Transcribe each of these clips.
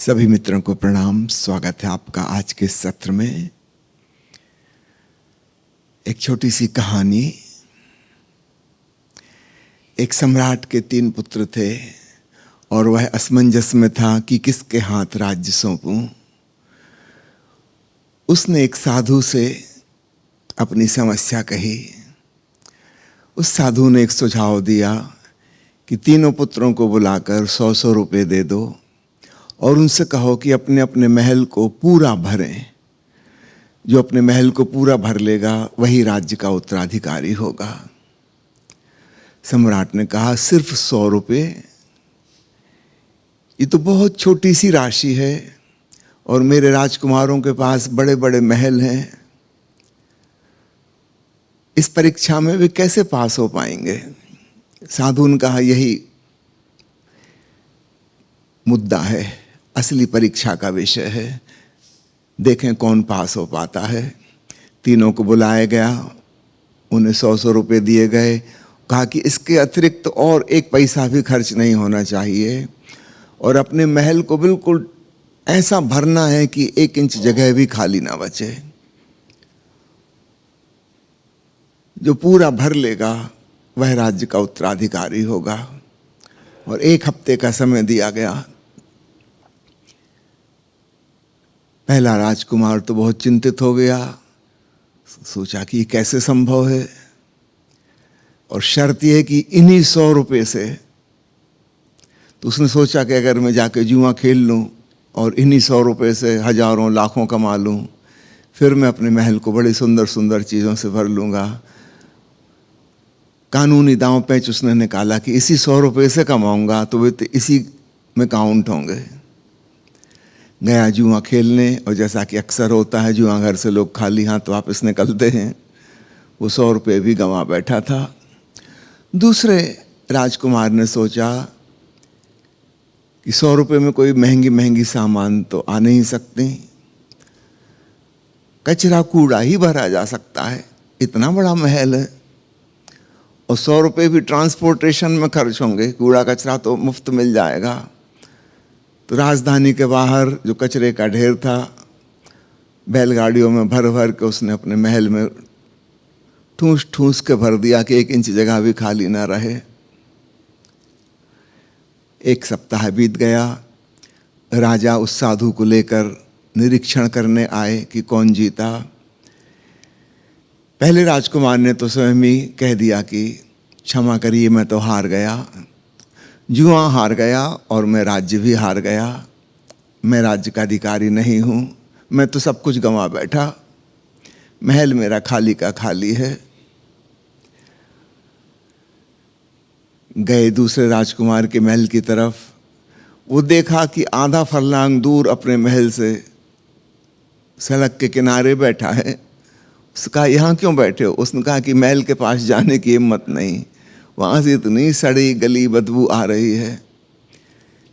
सभी मित्रों को प्रणाम। स्वागत है आपका आज के सत्र में। एक छोटी सी कहानी। एक सम्राट के 3 पुत्र थे और वह असमंजस में था कि किसके हाथ राज्य सौंपूं। उसने एक साधु से अपनी समस्या कही। उस साधु ने एक सुझाव दिया कि तीनों पुत्रों को बुलाकर 100-100 रुपये दे दो और उनसे कहो कि अपने अपने महल को पूरा भरें। जो अपने महल को पूरा भर लेगा वही राज्य का उत्तराधिकारी होगा। सम्राट ने कहा, सिर्फ 100 रुपये? ये तो बहुत छोटी सी राशि है और मेरे राजकुमारों के पास बड़े बड़े महल हैं। इस परीक्षा में वे कैसे पास हो पाएंगे? साधु ने कहा, यही मुद्दा है, असली परीक्षा का विषय है। देखें कौन पास हो पाता है। तीनों को बुलाया गया, उन्हें 100-100 रुपये दिए गए। कहा कि इसके अतिरिक्त और एक पैसा भी खर्च नहीं होना चाहिए और अपने महल को बिल्कुल ऐसा भरना है कि 1 इंच जगह भी खाली ना बचे। जो पूरा भर लेगा वह राज्य का उत्तराधिकारी होगा। और 1 हफ्ते का समय दिया गया। पहला राजकुमार तो बहुत चिंतित हो गया। सोचा कि कैसे संभव है, और शर्त यह है कि इन्हीं 100 रुपये से। तो उसने सोचा कि अगर मैं जाके जुआ खेल लूं और इन्हीं 100 रुपये से हजारों लाखों कमा लूं, फिर मैं अपने महल को बड़ी सुंदर सुंदर चीज़ों से भर लूँगा। कानूनी दांव पैंच उसने निकाला कि इसी 100 रुपये से कमाऊँगा तो वे तो इसी में काउंट होंगे। गया जुआ खेलने, और जैसा कि अक्सर होता है जुआ घर से लोग खाली हाथ वापस निकलते हैं, वो 100 रुपये भी गंवा बैठा था। दूसरे राजकुमार ने सोचा कि 100 रुपये में कोई महंगी महंगी सामान तो आ नहीं सकते, कचरा कूड़ा ही भरा जा सकता है। इतना बड़ा महल है और 100 रुपये भी ट्रांसपोर्टेशन में खर्च होंगे, कूड़ा कचरा तो मुफ्त मिल जाएगा। तो राजधानी के बाहर जो कचरे का ढेर था, बैलगाड़ियों में भर भर के उसने अपने महल में ठूस ठूस के भर दिया कि 1 इंच जगह भी खाली ना रहे। 1 सप्ताह बीत गया। राजा उस साधु को लेकर निरीक्षण करने आए कि कौन जीता। पहले राजकुमार ने तो स्वयं ही कह दिया कि क्षमा करिए, मैं तो हार गया, जुआ हार गया और मैं राज्य भी हार गया। मैं राज्य का अधिकारी नहीं हूँ, मैं तो सब कुछ गंवा बैठा। महल मेरा खाली का खाली है। गए दूसरे राजकुमार के महल की तरफ। वो देखा कि आधा फरलांग दूर अपने महल से सड़क के किनारे बैठा है। उसने कहा, यहाँ क्यों बैठे हो? उसने कहा कि महल के पास जाने की हिम्मत नहीं, वहाँ से इतनी सड़ी गली बदबू आ रही है,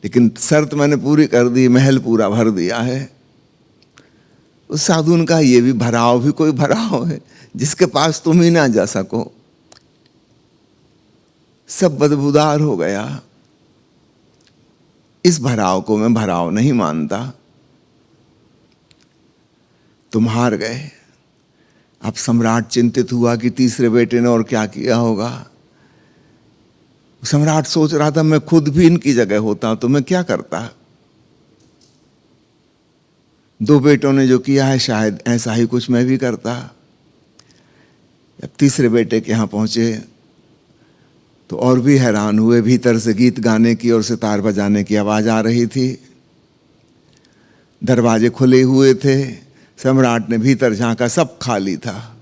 लेकिन शर्त मैंने पूरी कर दी, महल पूरा भर दिया है। उस साधु ने कहा, ये भी भराव भी कोई भराव है जिसके पास तुम ही ना जा सको? सब बदबूदार हो गया। इस भराव को मैं भराव नहीं मानता। तुम हार गए। अब सम्राट चिंतित हुआ कि तीसरे बेटे ने और क्या किया होगा। सम्राट सोच रहा था, मैं खुद भी इनकी जगह होता तो मैं क्या करता। 2 बेटों ने जो किया है शायद ऐसा ही कुछ मैं भी करता। जब तीसरे बेटे के यहाँ पहुंचे तो और भी हैरान हुए। भीतर से गीत गाने की और सितार बजाने की आवाज आ रही थी। दरवाजे खुले हुए थे। सम्राट ने भीतर झांका, सब खाली था।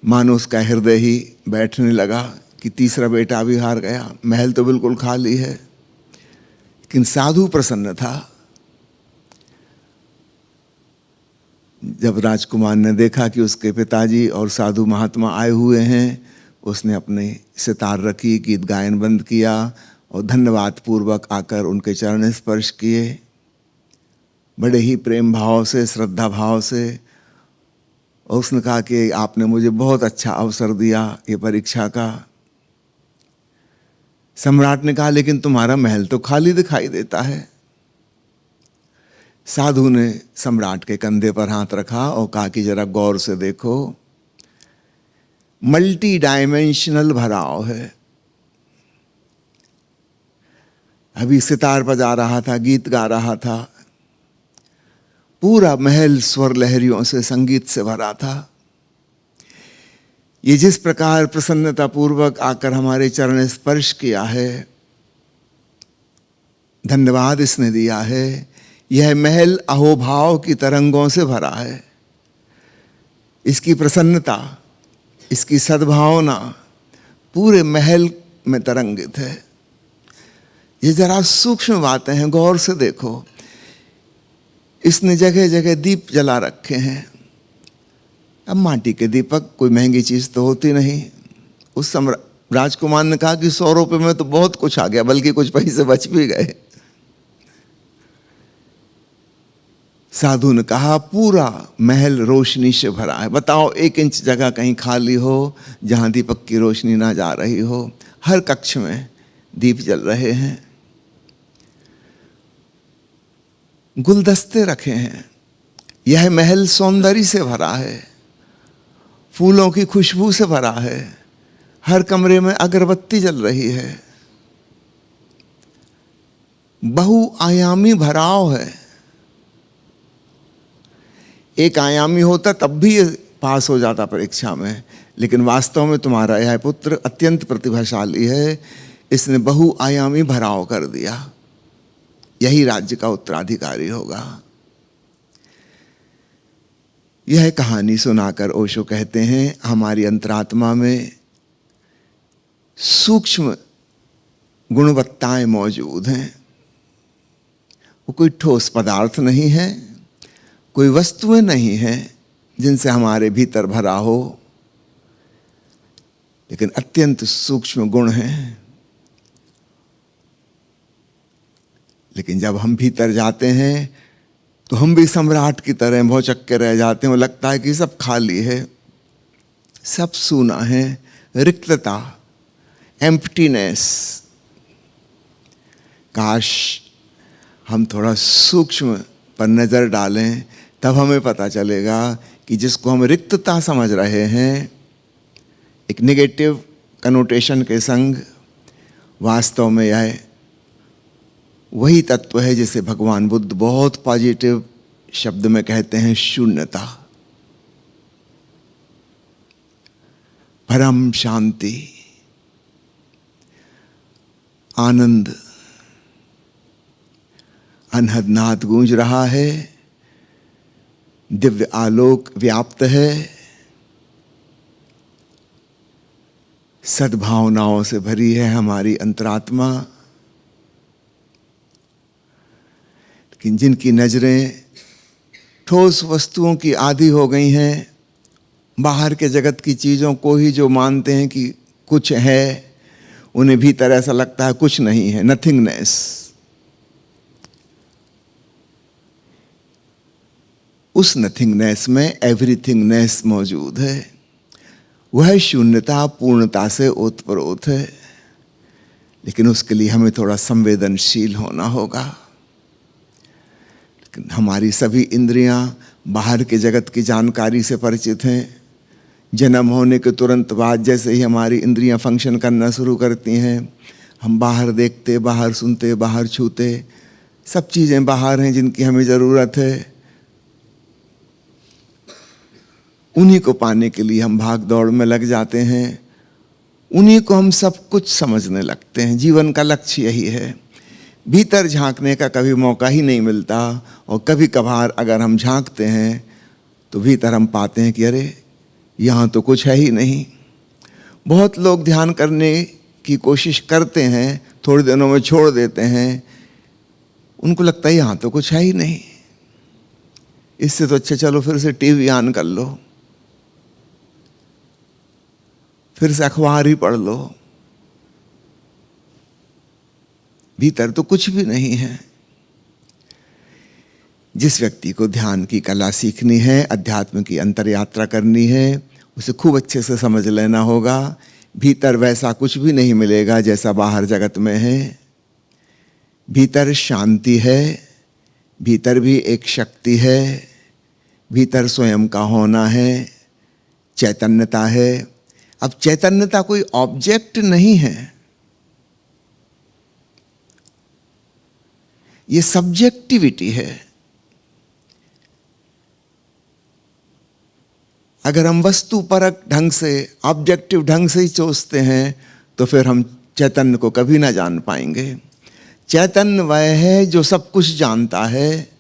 मानो उसका हृदय ही बैठने लगा कि तीसरा बेटा भी हार गया, महल तो बिल्कुल खाली है। लेकिन साधु प्रसन्न था। जब राजकुमार ने देखा कि उसके पिताजी और साधु महात्मा आए हुए हैं, उसने अपने सितार रखी, गीत गायन बंद किया और धन्यवाद पूर्वक आकर उनके चरण स्पर्श किए, बड़े ही प्रेम भाव से, श्रद्धा भाव से। और उसने कहा कि आपने मुझे बहुत अच्छा अवसर दिया ये परीक्षा का। सम्राट ने कहा लेकिन तुम्हारा महल तो खाली दिखाई देता है। साधु ने सम्राट के कंधे पर हाथ रखा और कहा कि जरा गौर से देखो, मल्टी डायमेंशनल भराव है। अभी सितार बजा रहा था, गीत गा रहा था, पूरा महल स्वर लहरियों से, संगीत से भरा था। ये जिस प्रकार प्रसन्नता पूर्वक आकर हमारे चरण स्पर्श किया है, धन्यवाद इसने दिया है, यह महल अहोभाव की तरंगों से भरा है। इसकी प्रसन्नता, इसकी सद्भावना पूरे महल में तरंगित है। ये जरा सूक्ष्म बातें हैं, गौर से देखो। इसने जगह जगह दीप जला रखे हैं। अब माटी के दीपक कोई महंगी चीज तो होती नहीं। उस समय राजकुमार ने कहा कि 100 रुपये में तो बहुत कुछ आ गया, बल्कि कुछ पैसे बच भी गए। साधु ने कहा पूरा महल रोशनी से भरा है। बताओ 1 इंच जगह कहीं खाली हो जहां दीपक की रोशनी ना जा रही हो। हर कक्ष में दीप जल रहे हैं, गुलदस्ते रखे हैं। यह महल सौंदर्य से भरा है, फूलों की खुशबू से भरा है। हर कमरे में अगरबत्ती जल रही है। बहुआयामी भराव है। एक आयामी होता तब भी ये पास हो जाता परीक्षा में, लेकिन वास्तव में तुम्हारा यह पुत्र अत्यंत प्रतिभाशाली है। इसने बहुआयामी भराव कर दिया। यही राज्य का उत्तराधिकारी होगा। यह कहानी सुनाकर ओशो कहते हैं हमारी अंतरात्मा में सूक्ष्म गुणवत्ताएं मौजूद हैं। वो कोई ठोस पदार्थ नहीं है, कोई वस्तुएं नहीं हैं जिनसे हमारे भीतर भरा हो, लेकिन अत्यंत सूक्ष्म गुण हैं। लेकिन जब हम भीतर जाते हैं तो हम भी सम्राट की तरह भौचक्के रह जाते हैं। वो लगता है कि सब खाली है, सब सूना है, रिक्तता, एम्प्टीनेस। काश हम थोड़ा सूक्ष्म पर नजर डालें, तब हमें पता चलेगा कि जिसको हम रिक्तता समझ रहे हैं एक नेगेटिव कनोटेशन के संग, वास्तव में यह वही तत्व है जिसे भगवान बुद्ध बहुत पॉजिटिव शब्द में कहते हैं, शून्यता, परम शांति, आनंद। अनहद नाद गूंज रहा है, दिव्य आलोक व्याप्त है, सद्भावनाओं से भरी है हमारी अंतरात्मा। लेकिन जिनकी नजरें ठोस वस्तुओं की आदी हो गई हैं, बाहर के जगत की चीजों को ही जो मानते हैं कि कुछ है, उन्हें भीतर ऐसा लगता है कुछ नहीं है, नथिंगनेस। उस नथिंगनेस में एवरीथिंगनेस मौजूद है। वह शून्यता पूर्णता से ओतप्रोत है, लेकिन उसके लिए हमें थोड़ा संवेदनशील होना होगा। हमारी सभी इंद्रियां बाहर के जगत की जानकारी से परिचित हैं। जन्म होने के तुरंत बाद जैसे ही हमारी इंद्रियां फंक्शन करना शुरू करती हैं, हम बाहर देखते, बाहर सुनते, बाहर छूते, सब चीज़ें बाहर हैं जिनकी हमें ज़रूरत है। उन्हीं को पाने के लिए हम भाग दौड़ में लग जाते हैं, उन्हीं को हम सब कुछ समझने लगते हैं। जीवन का लक्ष्य यही है। भीतर झांकने का कभी मौका ही नहीं मिलता, और कभी कभार अगर हम झांकते हैं तो भीतर हम पाते हैं कि अरे यहाँ तो कुछ है ही नहीं। बहुत लोग ध्यान करने की कोशिश करते हैं, थोड़े दिनों में छोड़ देते हैं। उनको लगता है यहाँ तो कुछ है ही नहीं, इससे तो अच्छा चलो फिर से टीवी ऑन कर लो, फिर से अखबार ही पढ़ लो। भीतर तो कुछ भी नहीं है। जिस व्यक्ति को ध्यान की कला सीखनी है, अध्यात्म की अंतर यात्रा करनी है, उसे खूब अच्छे से समझ लेना होगा भीतर वैसा कुछ भी नहीं मिलेगा जैसा बाहर जगत में है। भीतर शांति है, भीतर भी एक शक्ति है, भीतर स्वयं का होना है, चैतन्यता है। अब चैतन्यता कोई ऑब्जेक्ट नहीं है, ये सब्जेक्टिविटी है। अगर हम वस्तुपरक ढंग से, ऑब्जेक्टिव ढंग से ही सोचते हैं तो फिर हम चैतन्य को कभी ना जान पाएंगे। चैतन्य वह है जो सब कुछ जानता है।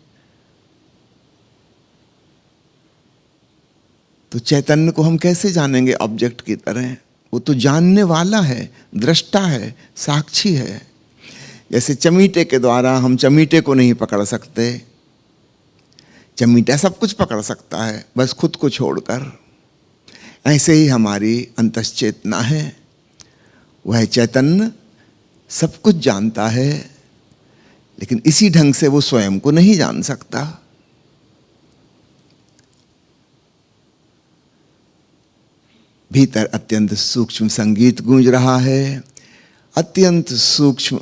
तो चैतन्य को हम कैसे जानेंगे ऑब्जेक्ट की तरह? वो तो जानने वाला है, दृष्टा है, साक्षी है। जैसे चमीटे के द्वारा हम चमीटे को नहीं पकड़ सकते, चमीटा सब कुछ पकड़ सकता है बस खुद को छोड़कर। ऐसे ही हमारी अंतश्चेतना है, वह चैतन्य सब कुछ जानता है, लेकिन इसी ढंग से वो स्वयं को नहीं जान सकता। भीतर अत्यंत सूक्ष्म संगीत गूंज रहा है, अत्यंत सूक्ष्म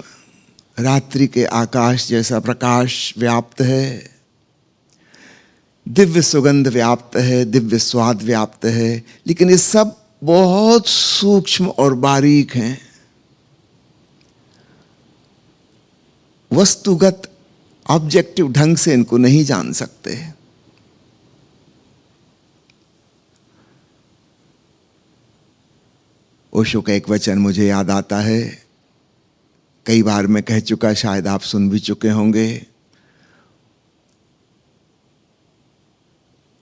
रात्रि के आकाश जैसा प्रकाश व्याप्त है, दिव्य सुगंध व्याप्त है, दिव्य स्वाद व्याप्त है, लेकिन ये सब बहुत सूक्ष्म और बारीक हैं। वस्तुगत ऑब्जेक्टिव ढंग से इनको नहीं जान सकते। ओशो का एक वचन मुझे याद आता है, कई बार मैं कह चुका, शायद आप सुन भी चुके होंगे।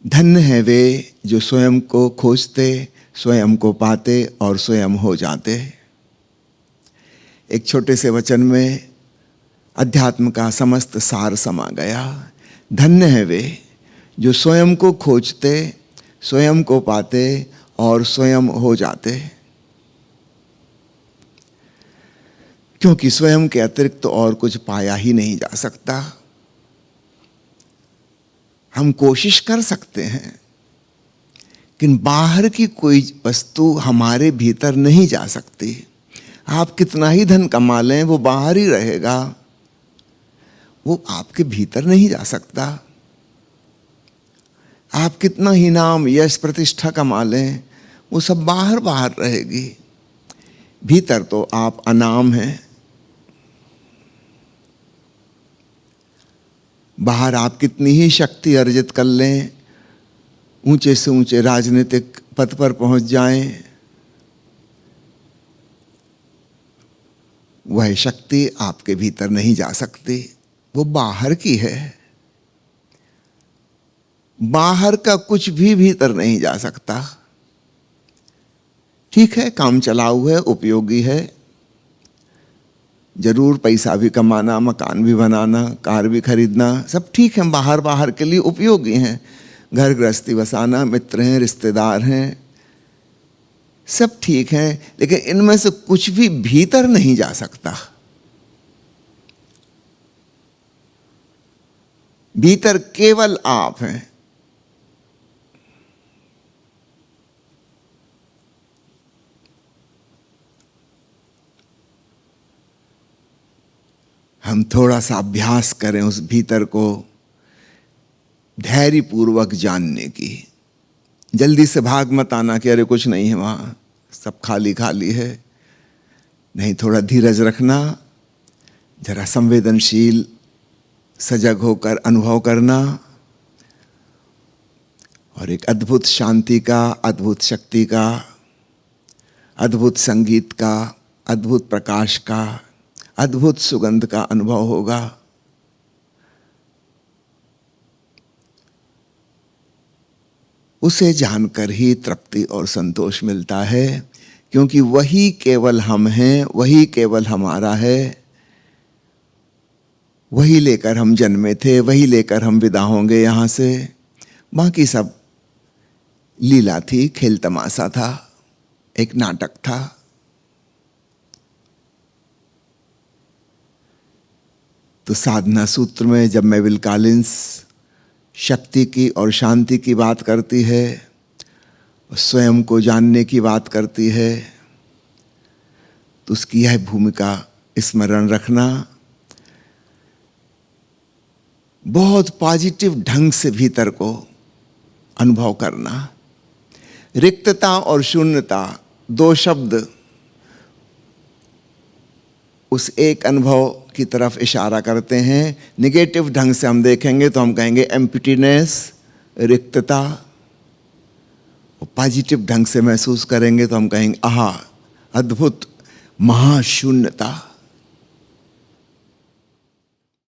धन्य है वे जो स्वयं को खोजते, स्वयं को पाते और स्वयं हो जाते। एक छोटे से वचन में अध्यात्म का समस्त सार समा गया। धन्य है वे जो स्वयं को खोजते, स्वयं को पाते और स्वयं हो जाते। क्योंकि स्वयं के अतिरिक्त तो और कुछ पाया ही नहीं जा सकता। हम कोशिश कर सकते हैं, लेकिन बाहर की कोई वस्तु हमारे भीतर नहीं जा सकती। आप कितना ही धन कमा लें, वो बाहर ही रहेगा, वो आपके भीतर नहीं जा सकता। आप कितना ही नाम, यश, प्रतिष्ठा कमा लें, वो सब बाहर बाहर रहेगी। भीतर तो आप अनाम हैं। बाहर आप कितनी ही शक्ति अर्जित कर लें, ऊंचे से ऊंचे राजनीतिक पद पर पहुंच जाएं, वह शक्ति आपके भीतर नहीं जा सकती, वो बाहर की है। बाहर का कुछ भी भीतर नहीं जा सकता। ठीक है, काम चलाऊ है, उपयोगी है, जरूर पैसा भी कमाना, मकान भी बनाना, कार भी खरीदना, सब ठीक है, बाहर बाहर के लिए उपयोगी हैं। घर गृहस्थी बसाना, मित्र हैं, रिश्तेदार हैं, सब ठीक है, लेकिन इनमें से कुछ भी भीतर नहीं जा सकता। भीतर केवल आप हैं। हम थोड़ा सा अभ्यास करें उस भीतर को धैर्यपूर्वक जानने की। जल्दी से भाग मत आना कि अरे कुछ नहीं है वहां, सब खाली खाली है। नहीं, थोड़ा धीरज रखना, जरा संवेदनशील, सजग होकर अनुभव करना, और एक अद्भुत शांति का, अद्भुत शक्ति का, अद्भुत संगीत का, अद्भुत प्रकाश का, अद्भुत सुगंध का अनुभव होगा। उसे जानकर ही तृप्ति और संतोष मिलता है, क्योंकि वही केवल हम हैं, वही केवल हमारा है। वही लेकर हम जन्मे थे, वही लेकर हम विदा होंगे यहां से। बाकी सब लीला थी, खेल तमाशा था, एक नाटक था। तो साधना सूत्र में जब मेविल कॉलिंस शक्ति की और शांति की बात करती है, स्वयं को जानने की बात करती है, तो उसकी यह भूमिका स्मरण रखना, बहुत पॉजिटिव ढंग से भीतर को अनुभव करना। रिक्तता और शून्यता दो शब्द उस एक अनुभव की तरफ इशारा करते हैं। निगेटिव ढंग से हम देखेंगे तो हम कहेंगे एम्प्टीनेस, रिक्तता। और पॉजिटिव ढंग से महसूस करेंगे तो हम कहेंगे आहा, अद्भुत महाशून्यता।